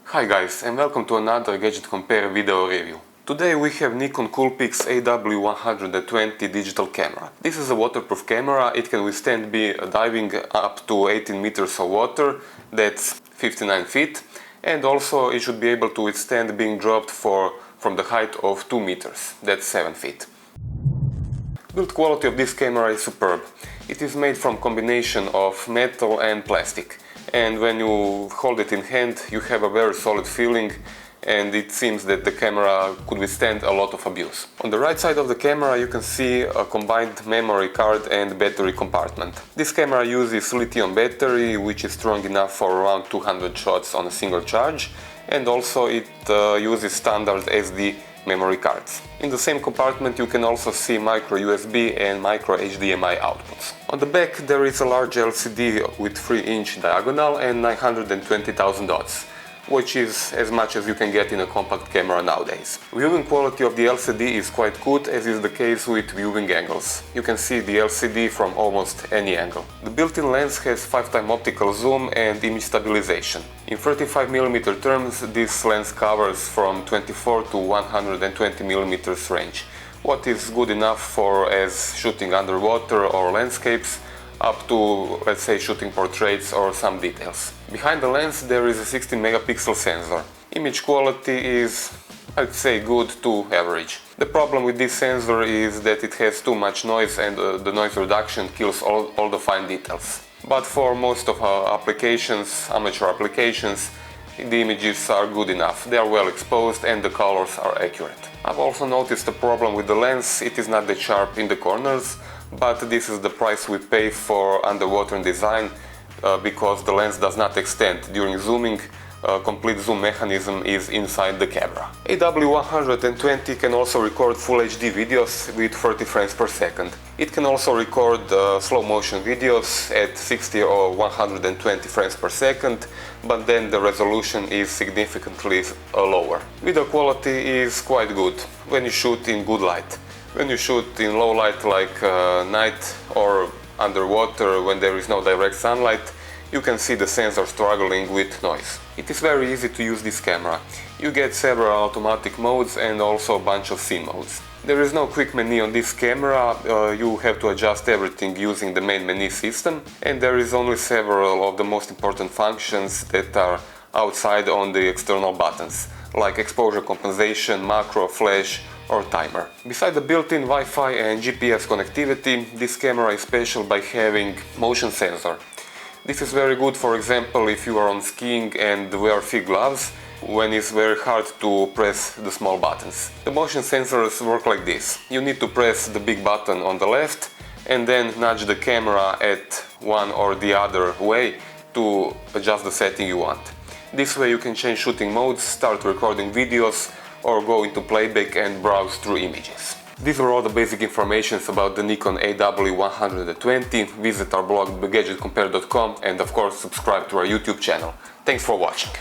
Hi guys, and welcome to another Gadget Compare video review. Today we have Nikon Coolpix AW120 digital camera. This is a waterproof camera. It can withstand diving up to 18 meters of water, that's 59 feet, and also it should be able to withstand being dropped from the height of 2 meters, that's 7 feet. Build quality of this camera is superb. It is made from combination of metal and plastic, and when you hold it in hand you have a very solid feeling, and it seems that the camera could withstand a lot of abuse. On the right side of the camera you can see a combined memory card and battery compartment. This camera uses lithium battery, which is strong enough for around 200 shots on a single charge, and also it uses standard SD memory cards. In the same compartment you can also see micro USB and micro HDMI outputs. On the back there is a large LCD with 3-inch diagonal and 920,000 dots, which is as much as you can get in a compact camera nowadays. Viewing quality of the LCD is quite good, as is the case with viewing angles. You can see the LCD from almost any angle. The built-in lens has 5x optical zoom and image stabilization. In 35mm terms, this lens covers from 24 to 120mm range, what is good enough for as shooting underwater or landscapes, up to, let's say, shooting portraits or some details. Behind the lens there is a 16 megapixel sensor. Image quality is, I'd say, good to average. The problem with this sensor is that it has too much noise, and the noise reduction kills all the fine details. But for most of our applications, amateur applications, the images are good enough. They are well exposed and the colors are accurate. I've also noticed a problem with the lens. It is not that sharp in the corners, but this is the price we pay for underwater design, because the lens does not extend. During zooming, a complete zoom mechanism is inside the camera. AW120 can also record Full HD videos with 30 frames per second. It can also record slow motion videos at 60 or 120 frames per second, but then the resolution is significantly lower. Video quality is quite good when you shoot in good light. When you shoot in low light, like night or underwater when there is no direct sunlight, you can see the sensor struggling with noise. It is very easy to use this camera. You get several automatic modes and also a bunch of scene modes. There is no quick menu on this camera. You have to adjust everything using the main menu system, and there is only several of the most important functions that are outside on the external buttons, like exposure compensation, macro, flash or timer. Besides the built-in Wi-Fi and GPS connectivity, this camera is special by having motion sensor. This is very good, for example, if you are on skiing and wear thick gloves, when it's very hard to press the small buttons. The motion sensors work like this. You need to press the big button on the left and then nudge the camera at one or the other way to adjust the setting you want. This way you can change shooting modes, start recording videos, or go into playback and browse through images. These were all the basic informations about the Nikon AW120. Visit our blog GdgtCompare.com and of course subscribe to our YouTube channel. Thanks for watching.